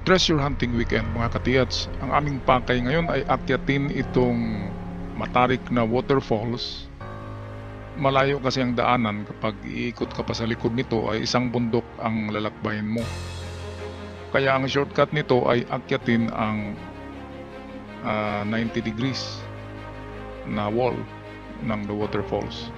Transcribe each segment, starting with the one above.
Treasure hunting weekend mga katiyats. Ang aming pakay ngayon ay akyatin itong matarik na waterfalls. Malayo kasi ang daanan, kapag iikot ka pa sa likod nito ay isang bundok ang lalakbayin mo. Kaya ang shortcut nito ay akyatin ang 90 degrees na wall ng the waterfalls.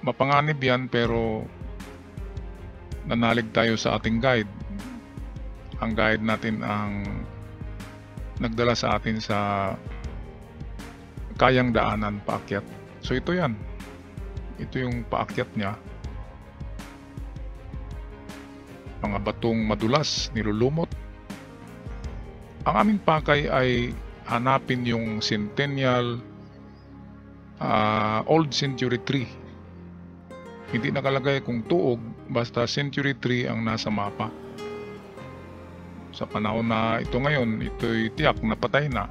Mapanganib yan pero nanalig tayo sa ating guide. Ang guide natin ang nagdala sa atin sa kayang daanan paakyat. So ito yan. Ito yung paakyat niya. Mga batong madulas, nilulumot. Ang aming pakay ay hanapin yung Centennial Old Century Tree. Hindi nakalagay kung tuog, basta Century Tree ang nasa mapa. Sa panahon na ito ngayon, ito'y tiyak na patay na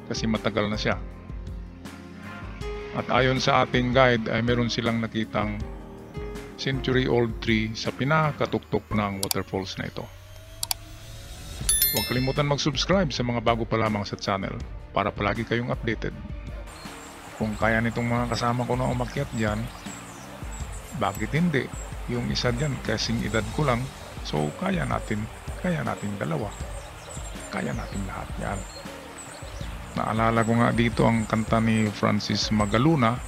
kasi matagal na siya. At ayon sa ating guide ay meron silang nakitang century-old tree sa pinakatuktok ng waterfalls na ito. Huwag kalimutan mag-subscribe sa mga bago pa lamang sa channel para palagi kayong updated. Kung kaya nitong mga kasama ko na umakyat dyan, bakit hindi? Yung isa dyan kasing edad ko lang, so kaya natin dalawa. Kaya natin lahat yan. Naalala ko nga dito ang kanta ni Francis Magaluna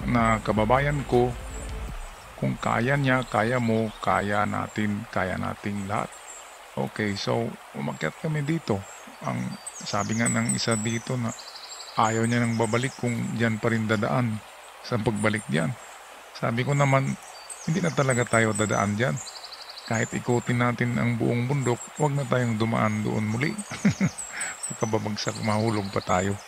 na kababayan ko, kung kaya niya, kaya mo, kaya natin lahat. Okay, so umakyat kami dito. Ang sabi nga ng isa dito na ayaw niya nang babalik kung diyan pa rin dadaan sa pagbalik diyan. Sabi ko naman, hindi na talaga tayo dadaan diyan. Kahit ikutin natin ang buong bundok, huwag na tayong dumaan doon muli. Pagkababagsak, mahulog pa tayo.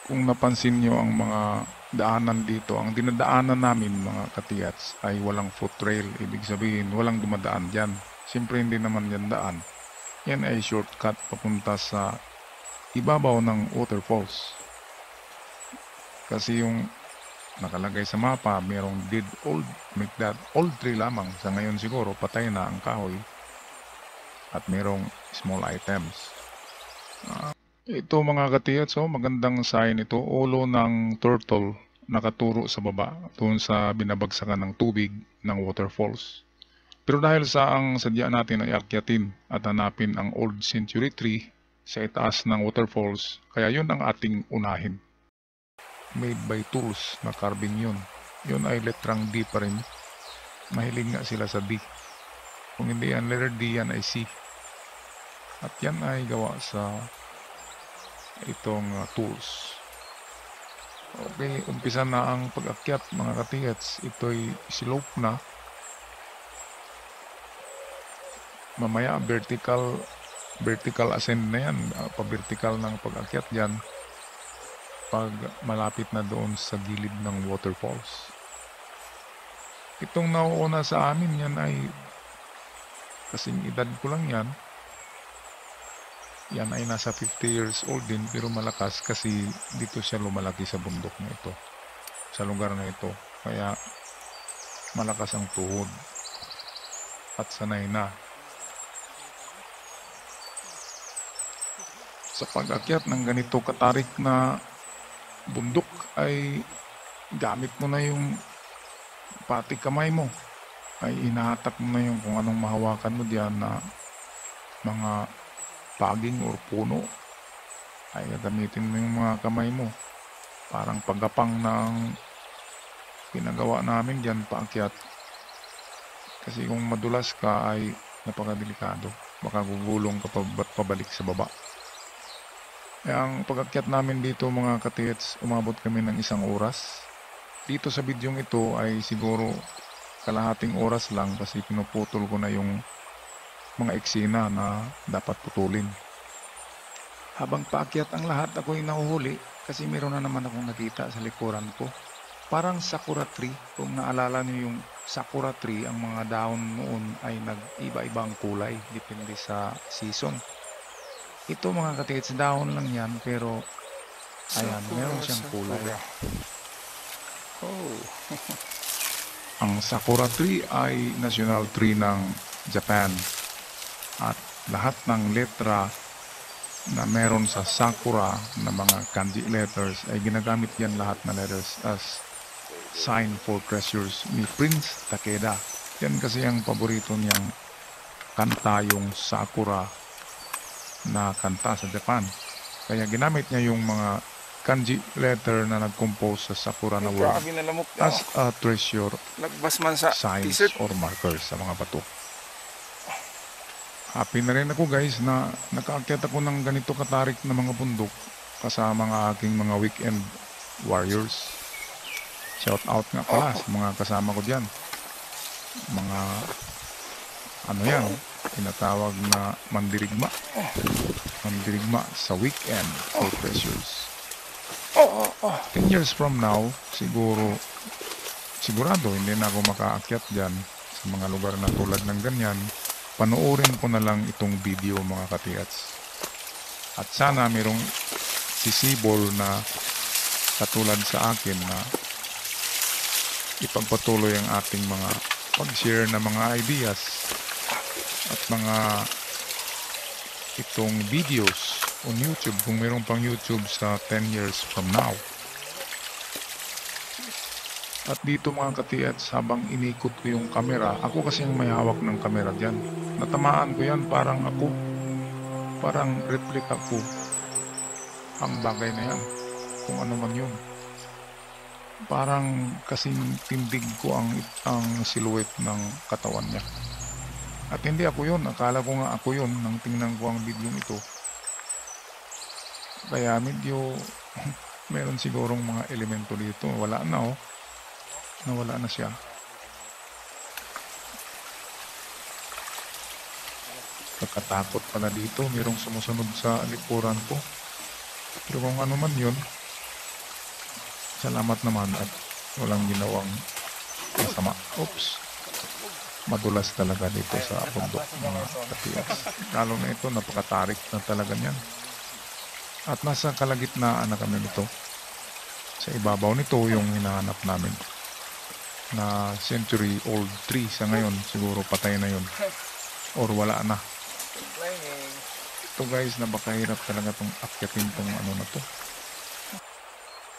Kung napansin nyo ang mga daanan dito, ang dinadaanan namin mga katiyats ay walang foot trail. Ibig sabihin, walang dumadaan dyan. Siyempre hindi naman yan daan. Yan ay shortcut papunta sa ibabaw ng waterfalls. Kasi yung nakalagay sa mapa, merong old tree lamang. Sa ngayon siguro patay na ang kahoy at merong small items. Ito mga katiyats, magandang sign ito. Ulo ng turtle nakaturo sa baba doon sa binabagsakan ng tubig ng waterfalls. Pero dahil sa ang sadya natin ay akyatin at hanapin ang old century tree sa itaas ng waterfalls, kaya yun ang ating unahin. Made by tools na carving yun. Yun ay letrang D pa rin. Mahilig nga sila sa D. Kung hindi yan letter D, yan ay C. At yan ay gawa sa itong tools. Okay, umpisa na ang pag-akyat mga katiyats. Ito'y slope na. Mamaya vertical ascend na yan. Pa-vertical ng pag-akyat dyan. Pag malapit na doon sa gilid ng waterfalls. Itong nauuna sa amin yan ay kasing edad ko lang yan. Yan ay nasa 50 years old din pero malakas kasi dito siya lumalaki sa bundok na ito. Sa lugar na ito. Kaya malakas ang tuhod. At sanay na. Sa pag-akyat ng ganito katarik na bundok ay gamit mo na yung pati kamay mo. Ay inahatak mo na yung kung anong mahawakan mo diyan na mga paging or puno. Ay gagamitin mo yung mga kamay mo. Parang paggapang ng ginagawa namin diyan paakyat. Kasi kung madulas ka ay napakadelikado. Baka gugulong ka pabalik sa baba. Ang pag-akyat namin dito mga katiyats, umabot kami ng 1 oras. Dito sa bidyong ito ay siguro kalahating oras lang kasi pinuputol ko na yung mga eksena na dapat putulin. Habang paakyat ang lahat, ako'y nahuhuli kasi meron na naman akong nakita sa likuran ko. Parang sakura tree. Kung naalala niyo yung sakura tree, ang mga dahon noon ay nag-iba-ibang kulay depende sa season. Ito mga katiyats, dahon lang yan pero ayan, meron siyang kulay. Ang sakura tree ay national tree ng Japan. at lahat ng letra na meron sa Sakura na mga kanji letters ay ginagamit yan lahat na letters as sign for treasures ni Prince Takeda. Yan kasi ang paborito niyang kanta, yung Sakura na kanta sa Japan. Kaya ginamit niya yung mga kanji letter na nag-compose sa Sakura na word as a treasure signs or markers sa mga bato. Happy na rin ako guys na nakaakyat ako ng ganito katarik na mga bundok kasama ng aking mga weekend warriors. Shout out nga pala sa mga kasama ko dyan. Mga ano yan, tinatawag na mandirigma. Mandirigma sa weekend for treasures. 10 years from now, sigurado hindi na ako makaakyat dyan sa mga lugar na tulad ng ganyan. Panoorin ko na lang itong video mga katiats. At sana mayroong sisibol na katulad sa akin na ipagpatuloy ang ating mga pag-share na mga ideas at mga itong videos on YouTube kung mayroong pang YouTube sa 10 years from now. At dito mga katiats, habang inikot ko yung camera, ako kasi yung may hawak ng camera dyan. Natamaan ko yan, parang replica ko ang bagay na yan, kung ano man yun. Parang kasing tindig ko ang silhouette ng katawan niya. At hindi ako yun, akala ko nga ako yun nang tingnan ko ang video ito. Kaya medyo meron sigurong mga elemento dito. Wala na oh. Nawala na siya. Pagkatakot pala dito, mayroong sumusunod sa likuran ko. Pero kung ano man yun, salamat naman at walang ginawang masama. Oops. Madulas talaga dito sa bundok mga katias. Lalo na ito, napakatarik na talaga niyan. At nasa kalagitnaan na kami nito. Sa ibabaw nito yung hinahanap namin na century old tree. Sa ngayon siguro patay na yun or wala na. Ito guys, napakahirap talaga itong akyatin itong ano na to.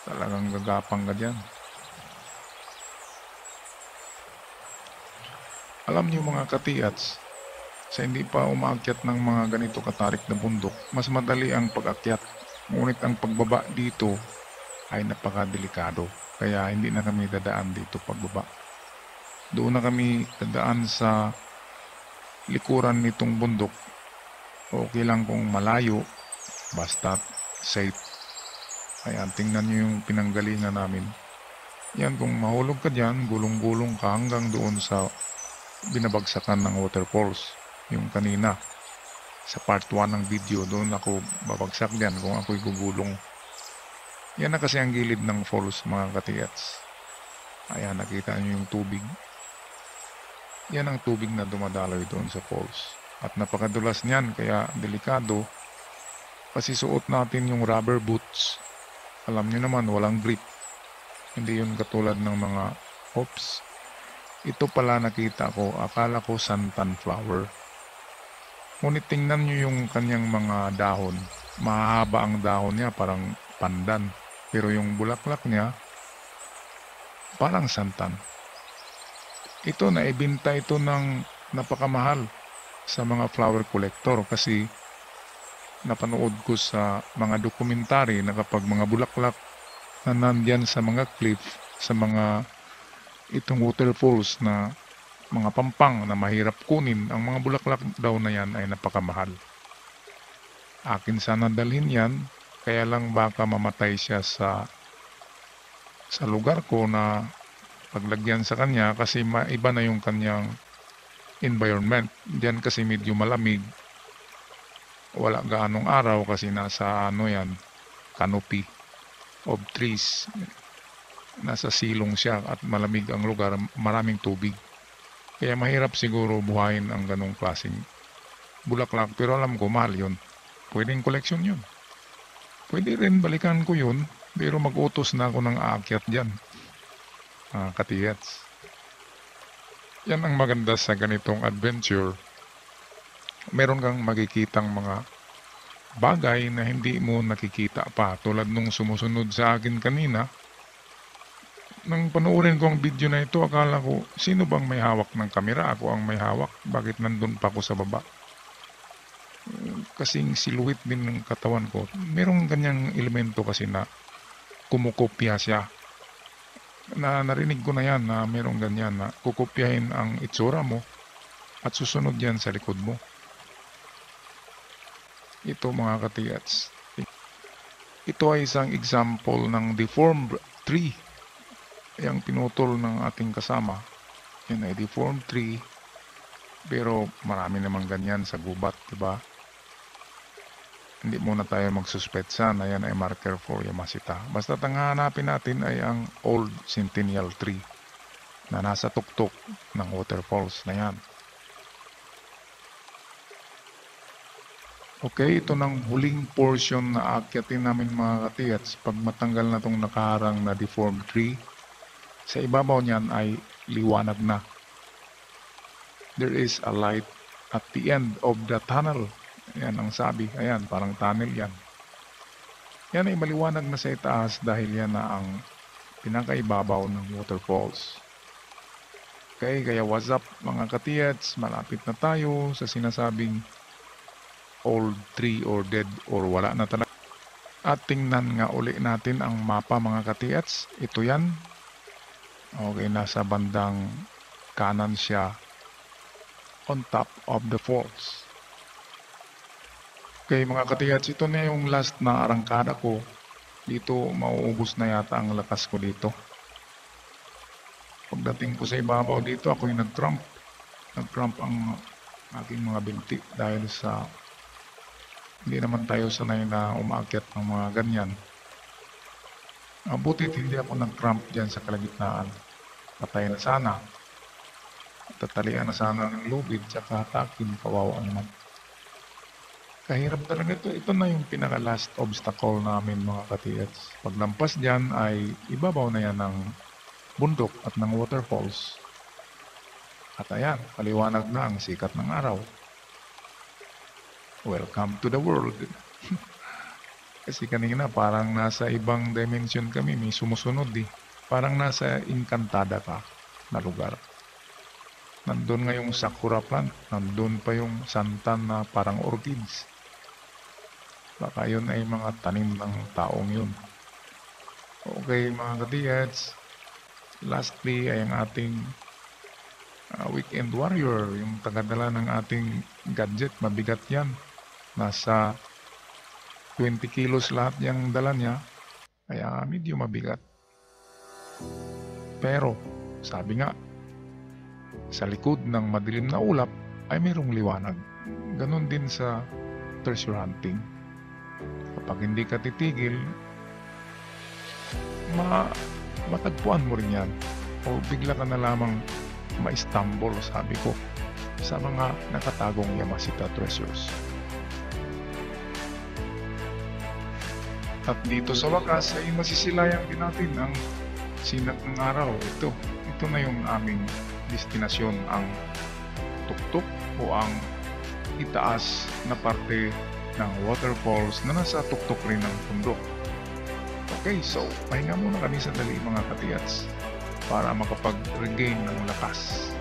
Talagang gagapang ka dyan. Alam niyo mga katiats, sa hindi pa umaakyat ng mga ganito katarik na bundok, mas madali ang pag-akyat. Ngunit ang pagbaba dito ay napakadelikado. Kaya hindi na kami dadaan dito pagbaba. Doon na kami dadaan sa likuran nitong bundok. Okay lang kung malayo, basta safe. Ayan, tingnan nyo yung pinanggalingan namin. Yan, kung mahulog ka dyan, gulong-gulong ka hanggang doon sa binabagsakan ng waterfalls. Yung kanina, sa part 1 ng video, doon ako babagsak dyan kung ako'y gugulong. Yan na kasi ang gilid ng falls mga katiats. Ayan, nakita nyo yung tubig. Yan ang tubig na dumadaloy doon sa falls. At napakadulas niyan, kaya delikado. Kasi suot natin yung rubber boots. Alam nyo naman, walang grip. Hindi yun katulad ng mga hops. Ito pala nakita ko, akala ko santan flower. Ngunit tingnan nyo yung kanyang mga dahon. Mahaba ang dahon niya, parang pandan. Pero yung bulaklak niya, parang santan. Ito, naibinta ito ng napakamahal sa mga flower collector kasi napanood ko sa mga dokumentary na kapag mga bulaklak na nandyan sa mga cliff, sa mga itong waterfalls na mga pampang na mahirap kunin, ang mga bulaklak daw na yan ay napakamahal. Akin sana dalhin yan, kaya lang baka mamatay siya sa lugar ko na paglagyan sa kanya kasi maiba na yung kanyang environment. Diyan kasi medyo malamig. Wala gaanong araw kasi nasa ano yan, canopy of trees. Nasa silong siya at malamig ang lugar, maraming tubig. Kaya mahirap siguro buhayin ang ganong klaseng bulaklak. Pero alam ko, mahal yun. Pwedeng koleksyon yun. Pwede rin balikan ko yun, pero mag-utos na ako ng aakyat dyan. Katiyats. Yan ang maganda sa ganitong adventure. meron kang makikitang mga bagay na hindi mo nakikita pa. Tulad nung sumusunod sa akin kanina, nang panoorin ko ang video na ito, akala ko, sino bang may hawak ng kamera? Ako ang may hawak. Bakit nandun pa ako sa baba? Kasing silhouette din ng katawan ko. Merong ganyang elemento kasi na kumukopya siya. Narinig ko na yan na merong ganyan na kukopyahin ang itsura mo at susunod yan sa likod mo. Ito mga katiyats. Ito ay isang example ng deformed tree. Yang pinutol ng ating kasama. Yan ay deformed tree. Pero marami namang ganyan sa gubat, diba? Hindi muna tayo magsuspetsa na yan ay marker for Yamashita. Basta hanapin natin ay ang old centennial tree na nasa tuktok ng waterfalls na yan. Okay, ito ng huling portion na aakyatin namin mga katiyats. Pag matanggal na itong nakaharang na deformed tree, sa ibabaw niyan ay liwanag na. There is a light at the end of the tunnel. Ayan ang sabi. Ayan, parang tunnel yan. Yan ay maliwanag na sa itaas dahil yan na ang pinakaibabaw ng waterfalls. Okay, kaya what's up mga katiyats? Malapit na tayo sa sinasabing old tree or dead or wala na talaga. At tingnan nga uli natin ang mapa mga katiyats. Ito yan. Okay, nasa bandang kanan siya on top of the falls. Okay mga katiyats, ito na yung last na arangkada ko. Dito mauubos na yata ang lakas ko dito. Pagdating ko sa ibabaw dito, ako yung nag-cramp. Nag-cramp ang aking mga binti dahil sa hindi naman tayo sanay na umaakyat ng mga ganyan. Butit hindi ako nag-cramp dyan sa kalagitnaan. Patay na sana. Tatalian na sana ng lubid tsaka hatakin, kawawa naman. Kahirap talaga ito. Ito na yung pinaka-last obstacle namin mga katiyats. Paglampas dyan ay ibabaw na yan ng bundok at ng waterfalls. At ayan, paliwanag na ang sikat ng araw. Welcome to the world. Kasi kanina parang nasa ibang dimension kami, may sumusunod eh. Parang nasa Encantada ka na lugar. Nandun nga yung sakura plant, nandun pa yung santan na parang orchids. Baka yun ay mga tanim ng taong yun. Okay mga katiyats, lastly ay ang ating weekend warrior, yung tagadala ng ating gadget, mabigat yan. Nasa 20 kilos lahat yung dala niya, kaya medyo mabigat. Pero, sabi nga, sa likod ng madilim na ulap ay mayroong liwanag. Ganon din sa treasure hunting. Kapag hindi ka titigil, matagpuan mo rin yan. O bigla ka na lamang ma-stumble, sabi ko, sa mga nakatagong Yamashita treasures. At dito sa wakas ay masisilayan din natin ang sinat ng araw. Ito na yung aming destinasyon, ang tuktok o ang itaas na parte ng waterfalls na nasa tuktok rin ng bundok. Okay, so pahinga muna kami sandali mga katiyats para makapag-regain ng lakas.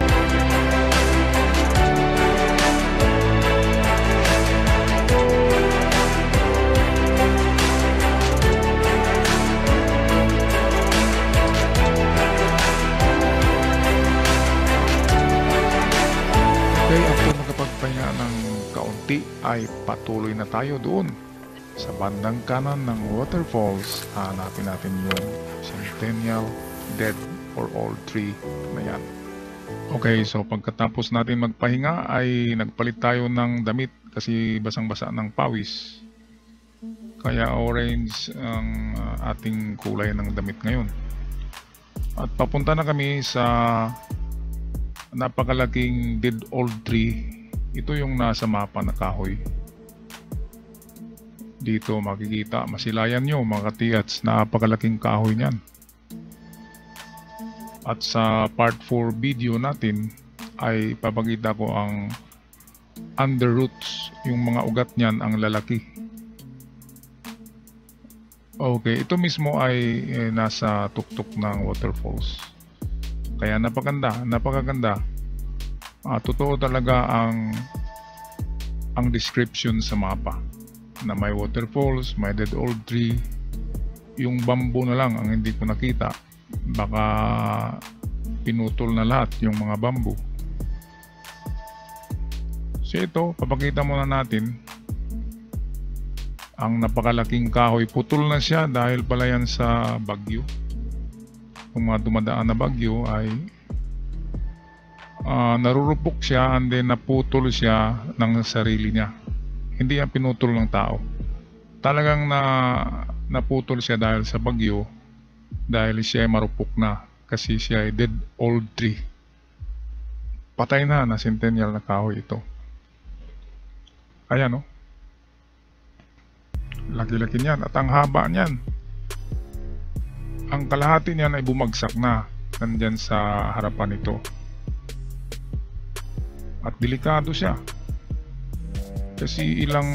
Okay, after makapagpahinga ng kaunti ay patuloy na tayo doon sa bandang kanan ng waterfalls. Hanapin natin yung centennial dead or old tree na yan. Okay, so pagkatapos natin magpahinga ay nagpalit tayo ng damit kasi basang-basa ng pawis. Kaya orange ang ating kulay ng damit ngayon. At papunta na kami sa napakalaking dead old tree. Ito yung nasa mapa na kahoy. Dito makikita, masilayan nyo mga katiyats, napakalaking kahoy niyan. At sa part 4 video natin ay papakita ko ang under roots, yung mga ugat niyan ang lalaki. Okay, ito mismo ay nasa tuktok ng waterfalls. Kaya napakaganda. Totoo talaga ang description sa mapa na may waterfalls, may dead old tree. Yung bamboo na lang ang hindi ko nakita. Baka pinutol na lahat yung mga bamboo. So ito, papakita muna natin ang napakalaking kahoy. Putol na siya dahil pala yan sa bagyo. Kung mga dumadaan na bagyo ay narurupok siya and then naputol siya ng sarili niya. Hindi yan pinutol ng tao. Talagang naputol siya dahil sa bagyo, dahil siya ay marupok na kasi siya ay dead old tree. Patay na centennial na kahoy ito. Ayan, oh. Laki-laki niyan at ang haba niyan. Ang kalahati niyan ay bumagsak na nandyan sa harapan nito. At delikado siya. Kasi ilang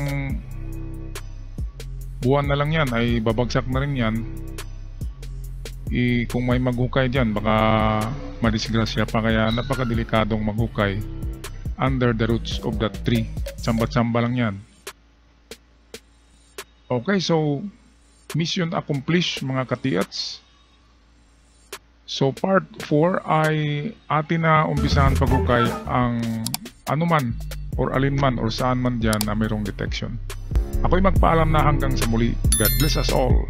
buwan na lang yan ay babagsak na rin yan. Kung may maghukay dyan, baka madisgrasya pa. Kaya napakadelikadong maghukay under the roots of that tree. Samba-samba lang yan. Okay, so mission accomplished mga katiats. So part 4 ay atin na umpisahan paghukay ang anuman or alinman or saan man dyan na mayroong detection. Ako'y magpaalam na hanggang sa muli. God bless us all.